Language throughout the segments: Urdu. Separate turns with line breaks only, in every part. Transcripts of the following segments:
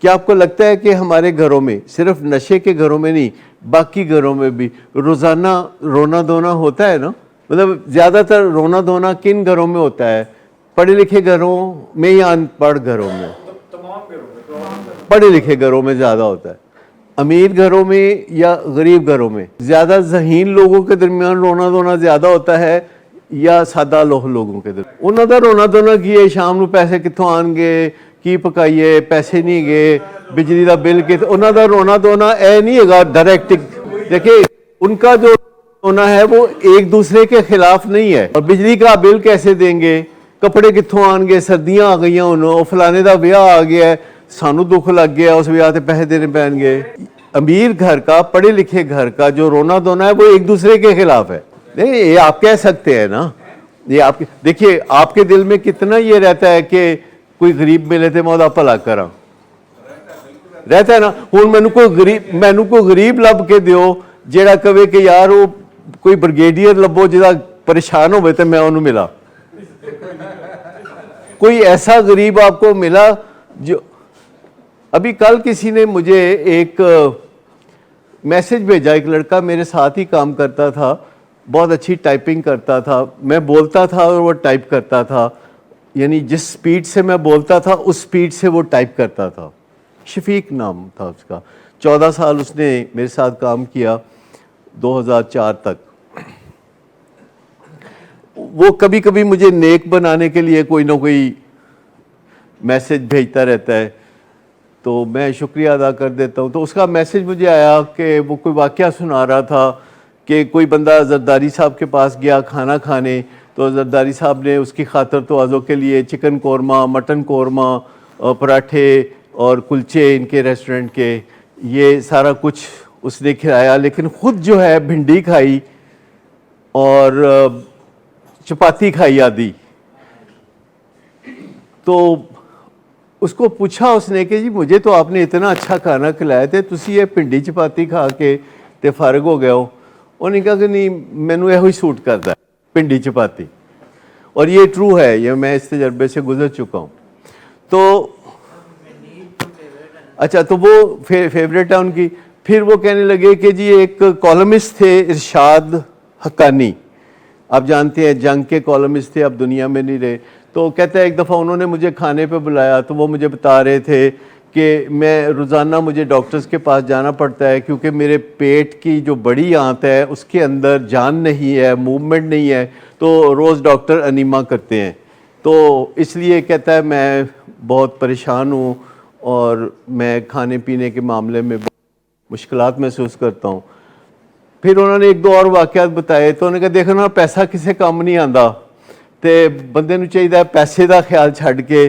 کیا آپ کو لگتا ہے کہ ہمارے گھروں میں صرف نشے کے گھروں میں نہیں باقی گھروں میں بھی روزانہ رونا دھونا ہوتا ہے نا؟ مطلب زیادہ تر رونا دھونا کن گھروں میں ہوتا ہے؟ پڑھے لکھے گھروں میں یا ان پڑھ گھروں میں؟ پڑھے لکھے گھروں میں زیادہ ہوتا ہے. امیر گھروں میں یا غریب گھروں میں زیادہ ذہین لوگوں کے درمیان رونا دھونا زیادہ ہوتا ہے یا سادہ لوگوں کے درمیان؟ انہوں دا رونا دھونا کیے شام نو پیسے کتوں آن گے کی پکائیے پیسے نہیں گئے بجلی دا بل کے انہوں دا رونا دھونا اے نہیں ہے گا ڈائریکٹ. دیکھیں ان کا جو رونا ہے وہ ایک دوسرے کے خلاف نہیں ہے. اور بجلی کا بل کیسے دیں گے کپڑے کتوں آن گے سردیاں آ گئی انہوں فلانے دا بیاہ آ گیا ہے سانو دکھ لگ گیا اس بیاہ تے پیسے دینے پین گے. امیر گھر کا پڑھے لکھے گھر کا جو رونا دھونا ہے وہ ایک دوسرے کے خلاف ہے. نہیں یہ آپ کہہ سکتے ہیں نا یہ آپ دیکھیے آپ کے دل میں کتنا یہ رہتا ہے کہ کوئی غریب ملے تھے میں بھلا کرا رہتا ہے نا. ہوں مینو کوئی غریب لب کے دیو جیڑا کہے کہ یار وہ کوئی بریگیڈیئر لبو جا پریشان ہوئے تو میں انہوں ملا. کوئی ایسا غریب آپ کو ملا جو ابھی کل کسی نے مجھے ایک میسج بھیجا ایک لڑکا میرے ساتھ ہی کام کرتا تھا بہت اچھی ٹائپنگ کرتا تھا میں بولتا تھا اور وہ ٹائپ کرتا تھا یعنی جس سپیڈ سے میں بولتا تھا اس سپیڈ سے وہ ٹائپ کرتا تھا. شفیق نام تھا اس کا 14 سال اس نے میرے ساتھ کام کیا 2004 تک. وہ کبھی کبھی مجھے نیک بنانے کے لیے کوئی نہ کوئی میسج بھیجتا رہتا ہے تو میں شکریہ ادا کر دیتا ہوں. تو اس کا میسج مجھے آیا کہ وہ کوئی واقعہ سنا رہا تھا کہ کوئی بندہ زرداری صاحب کے پاس گیا کھانا کھانے تو زرداری صاحب نے اس کی خاطر توازوں کے لیے چکن قورمہ مٹن قورمہ پراٹھے اور کلچے ان کے ریسٹورنٹ کے یہ سارا کچھ اس نے کھلایا لیکن خود جو ہے بھنڈی کھائی اور چپاتی کھائی آدھی. تو اس کو پوچھا اس نے کہ جی مجھے تو آپ نے اتنا اچھا کھانا کھلایا تھے تسی یہ پنڈی چپاتی کھا کے تے فارغ ہو گیا ہو. انہوں نے کہا کہ نہیں مینو یہ ہی سوٹ کرتا ہے پنڈی چپاتی. اور یہ ٹرو ہے یہ میں اس تجربے سے گزر چکا ہوں. تو اچھا تو وہ فیوریٹ ہے ان کی. پھر وہ کہنے لگے کہ جی ایک کالمسٹ تھے ارشاد حقانی آپ جانتے ہیں جنگ کے کالمسٹ تھے اب دنیا میں نہیں رہے. تو کہتا ہے ایک دفعہ انہوں نے مجھے کھانے پہ بلایا تو وہ مجھے بتا رہے تھے کہ میں روزانہ مجھے ڈاکٹرز کے پاس جانا پڑتا ہے کیونکہ میرے پیٹ کی جو بڑی آنت ہے اس کے اندر جان نہیں ہے موومنٹ نہیں ہے تو روز ڈاکٹر انیما کرتے ہیں تو اس لیے کہتا ہے میں بہت پریشان ہوں اور میں کھانے پینے کے معاملے میں مشکلات محسوس کرتا ہوں. پھر انہوں نے ایک دو اور واقعات بتائے تو انہوں نے کہا دیکھو نا پیسہ کسے کام نہیں آندا تے بندے نو چاہیے پیسے دا خیال چھڈ کے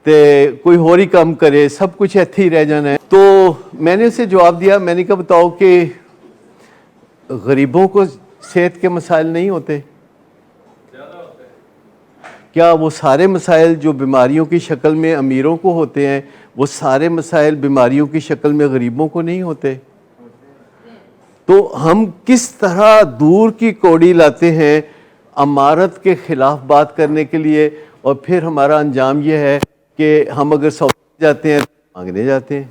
تے کوئی ہور ہی کام کرے سب کچھ ایتھے ہی رہ جانا ہے. تو میں نے اسے جواب دیا میں نے کہا بتاؤ کہ غریبوں کو صحت کے مسائل نہیں ہوتے کیا وہ سارے مسائل جو بیماریوں کی شکل میں امیروں کو ہوتے ہیں وہ سارے مسائل بیماریوں کی شکل میں غریبوں کو نہیں ہوتے؟ تو ہم کس طرح دور کی کوڑی لاتے ہیں امارت کے خلاف بات کرنے کے لیے اور پھر ہمارا انجام یہ ہے کہ ہم اگر سعودی جاتے ہیں تو مانگنے جاتے ہیں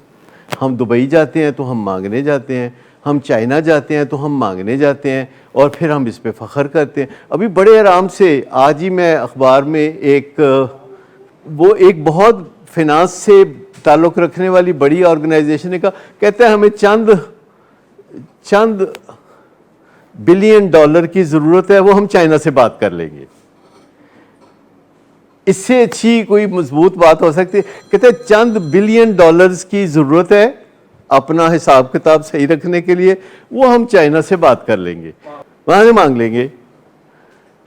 ہم دبئی جاتے ہیں تو ہم مانگنے جاتے ہیں ہم چائنا جاتے ہیں تو ہم مانگنے جاتے ہیں اور پھر ہم اس پہ فخر کرتے ہیں. ابھی بڑے آرام سے آج ہی میں اخبار میں ایک بہت فنانس سے تعلق رکھنے والی بڑی آرگنائزیشن نے کہتا ہے ہمیں چند بلین ڈالر کی ضرورت ہے وہ ہم چائنا سے بات کر لیں گے. اس سے اچھی کوئی مضبوط بات ہو سکتی ہے؟ کہتے ہیں چند بلین ڈالرز کی ضرورت ہے اپنا حساب کتاب صحیح رکھنے کے لیے وہ ہم چائنا سے بات کر لیں گے وہاں سے مانگ لیں گے.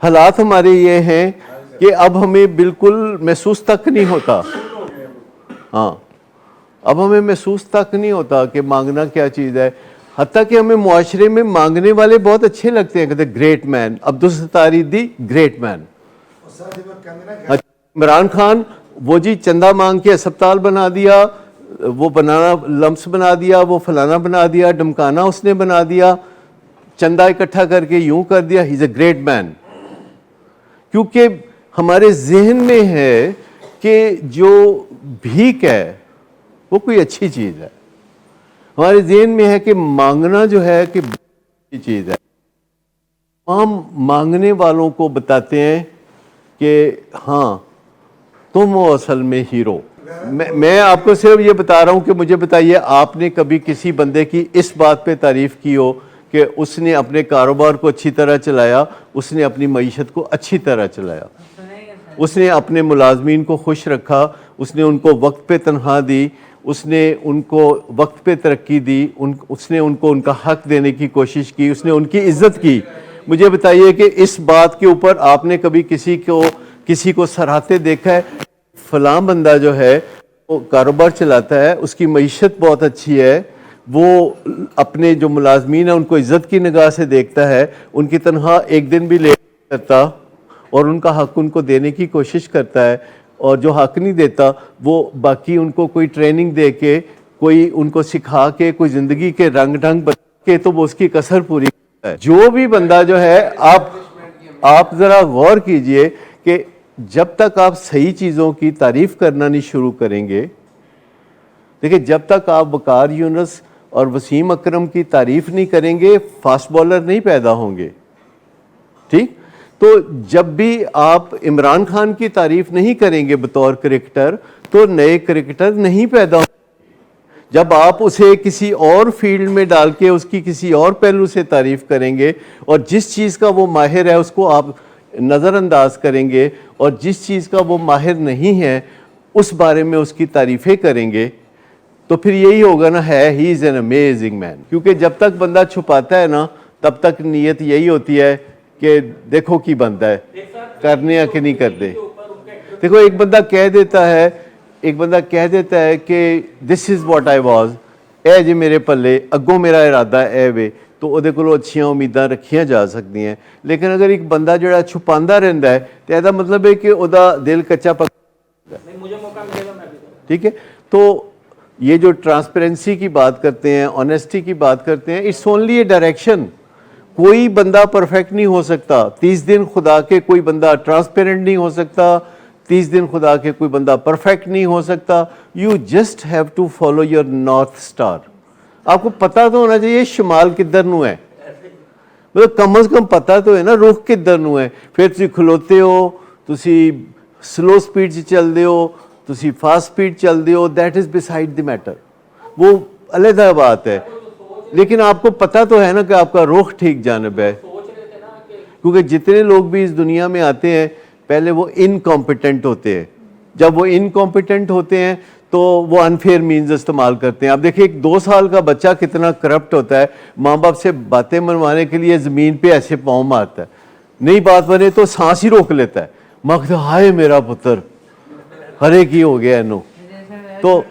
حالات ہمارے یہ ہیں کہ اب ہمیں بالکل محسوس تک نہیں ہوتا ہاں اب ہمیں محسوس تک نہیں ہوتا کہ مانگنا کیا چیز ہے. حتیٰ کہ ہمیں معاشرے میں مانگنے والے بہت اچھے لگتے ہیں کہتے ہیں گریٹ مین عبدالستاری the great man. Imran Khan وہ جی چندہ مانگ کے اسپتال بنا دیا وہ بنانا لمس بنا دیا وہ فلانا بنا دیا ڈمکانا اس نے بنا دیا چندہ اکٹھا کر کے یوں کر دیا ہی از اے گریٹ مین. کیونکہ ہمارے ذہن میں ہے کہ جو بھیک ہے وہ کوئی اچھی چیز ہے. ہمارے ذہن میں ہے کہ مانگنا جو ہے کہ اچھی چیز ہے. ہم مانگنے والوں کو بتاتے ہیں کہ ہاں تم ہو اصل میں ہیرو. میں آپ کو صرف یہ بتا رہا ہوں کہ مجھے بتائیے آپ نے کبھی کسی بندے کی اس بات پہ تعریف کی ہو کہ اس نے اپنے کاروبار کو اچھی طرح چلایا, اس نے اپنی معیشت کو اچھی طرح چلایا, اس نے اپنے ملازمین کو خوش رکھا, اس نے ان کو وقت پہ تنخواہ دی, اس نے ان کو وقت پہ ترقی دی, اس نے ان کو ان کا حق دینے کی کوشش کی, اس نے ان کی عزت کی. مجھے بتائیے کہ اس بات کے اوپر آپ نے کبھی کسی کو سراہتے دیکھا ہے؟ فلاں بندہ جو ہے وہ کاروبار چلاتا ہے, اس کی معیشت بہت اچھی ہے, وہ اپنے جو ملازمین ہیں ان کو عزت کی نگاہ سے دیکھتا ہے, ان کی تنخواہ ایک دن بھی لے کرتا اور ان کا حق ان کو دینے کی کوشش کرتا ہے, اور جو حق نہیں دیتا وہ باقی ان کو کوئی ٹریننگ دے کے, کوئی ان کو سکھا کے, کوئی زندگی کے رنگ ڈھنگ بتا کے تو وہ اس کی کسر پوری کرتا ہے. جو بھی بندہ جو ہے, آپ ذرا غور کیجئے کہ جب تک آپ صحیح چیزوں کی تعریف کرنا نہیں شروع کریں گے, دیکھیں جب تک آپ وقار یونس اور وسیم اکرم کی تعریف نہیں کریں گے فاسٹ بالر نہیں پیدا ہوں گے. ٹھیک, تو جب بھی آپ عمران خان کی تعریف نہیں کریں گے بطور کرکٹر تو نئے کرکٹر نہیں پیدا ہوں گے. جب آپ اسے کسی اور فیلڈ میں ڈال کے اس کی کسی اور پہلو سے تعریف کریں گے اور جس چیز کا وہ ماہر ہے اس کو آپ نظر انداز کریں گے, اور جس چیز کا وہ ماہر نہیں ہے اس بارے میں اس کی تعریفیں کریں گے, تو پھر یہی ہوگا نا, ہے ہی از این امیزنگ مین. کیونکہ جب تک بندہ چھپاتا ہے نا تب تک نیت یہی ہوتی ہے کہ دیکھو کی بندہ ہے, کرنے یا کہ نہیں کرتے. دیکھو ایک بندہ کہہ دیتا ہے کہ دس از واٹ آئی واز, اے جی میرے پلے اگوں میرا ارادہ اے وے, تو وہ کو اچھیاں امیداں رکھیاں جا سکتی ہیں. لیکن اگر ایک بندہ جڑا چھپاندہ رہندا ہے تو ایسا مطلب ہے کہ دا دل کچا پکا. ٹھیک ہے, تو یہ جو ٹرانسپیرنسی کی بات کرتے ہیں, آنیسٹی کی بات کرتے ہیں, اٹس اونلی اے ڈائریکشن. کوئی بندہ پرفیکٹ نہیں ہو سکتا. 30 دن خدا کے کوئی بندہ ٹرانسپیرنٹ نہیں ہو سکتا, 30 دن خدا کے کوئی بندہ پرفیکٹ نہیں ہو سکتا. You just have to follow your north star. آپ کو پتہ تو ہونا چاہیے شمال کدھر نو ہے, مطلب کم از کم پتہ تو ہے نا رخ کدھر نو ہے. پھر تسی کھلوتے ہو, تسی سلو سپیڈ سے چل دے ہو, تسی فاسٹ سپیڈ چل دے ہو, that is beside the matter, وہ علیحدہ بات ہے. لیکن آپ کو پتہ تو ہے نا کہ آپ کا رخ ٹھیک جانب ہے. کیونکہ جتنے لوگ بھی اس دنیا میں آتے ہیں پہلے وہ انکمپیٹنٹ ہوتے ہیں. جب وہ انکمپیٹنٹ ہوتے ہیں تو وہ انفیئر مینز استعمال کرتے ہیں. آپ دیکھیں ایک 2 سال کا بچہ کتنا کرپٹ ہوتا ہے, ماں باپ سے باتیں منوانے کے لیے زمین پہ ایسے پاؤں مارتا ہے, نہیں بات بنے تو سانس ہی روک لیتا ہے, مگر ہائے میرا پتر ہرے کی ہو گیا انو. تو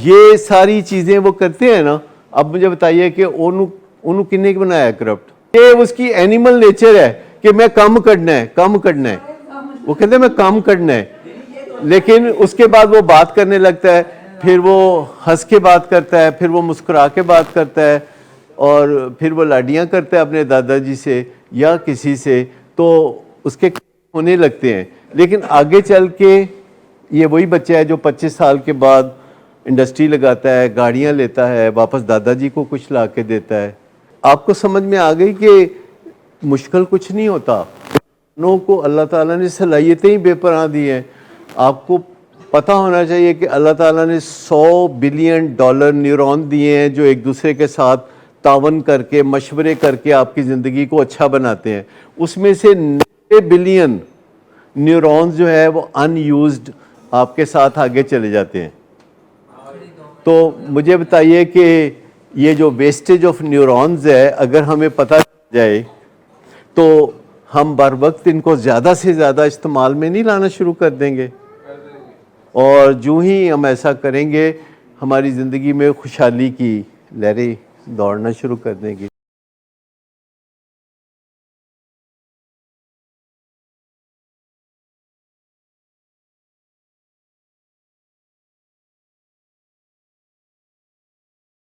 یہ ساری چیزیں وہ کرتے ہیں نا. اب مجھے بتائیے کہ انہوں کنے بنایا کرپٹ؟ یہ اس کی اینیمل نیچر ہے کہ میں کم کرنا ہے. وہ کہتے ہیں میں کام کرنا ہے, لیکن اس کے بعد وہ بات کرنے لگتا ہے, پھر وہ ہنس کے بات کرتا ہے, پھر وہ مسکرا کے بات کرتا ہے, اور پھر وہ لاڈیاں کرتا ہے اپنے دادا جی سے یا کسی سے, تو اس کے ہونے لگتے ہیں. لیکن آگے چل کے یہ وہی بچہ ہے جو 25 سال کے بعد انڈسٹری لگاتا ہے, گاڑیاں لیتا ہے, واپس دادا جی کو کچھ لا کے دیتا ہے. آپ کو سمجھ میں آ گئی کہ مشکل کچھ نہیں ہوتا. نو کو اللہ تعالیٰ نے صلاحیتیں ہی بے پناہ دی ہیں. آپ کو پتہ ہونا چاہیے کہ اللہ تعالیٰ نے $100 بلین نیورون دیے ہیں جو ایک دوسرے کے ساتھ تعاون کر کے مشورے کر کے آپ کی زندگی کو اچھا بناتے ہیں. اس میں سے 90 بلین نیورونز جو ہے وہ ان یوزڈ آپ کے ساتھ آگے چلے جاتے ہیں. تو مجھے بتائیے کہ یہ جو ویسٹیج آف نیورونز ہے اگر ہمیں پتہ چل جائے تو ہم بر وقت ان کو زیادہ سے زیادہ استعمال میں نہیں لانا شروع کر دیں گے, اور جو ہی ہم ایسا کریں گے ہماری زندگی میں خوشحالی کی لہریں دوڑنا شروع کر دیں گی.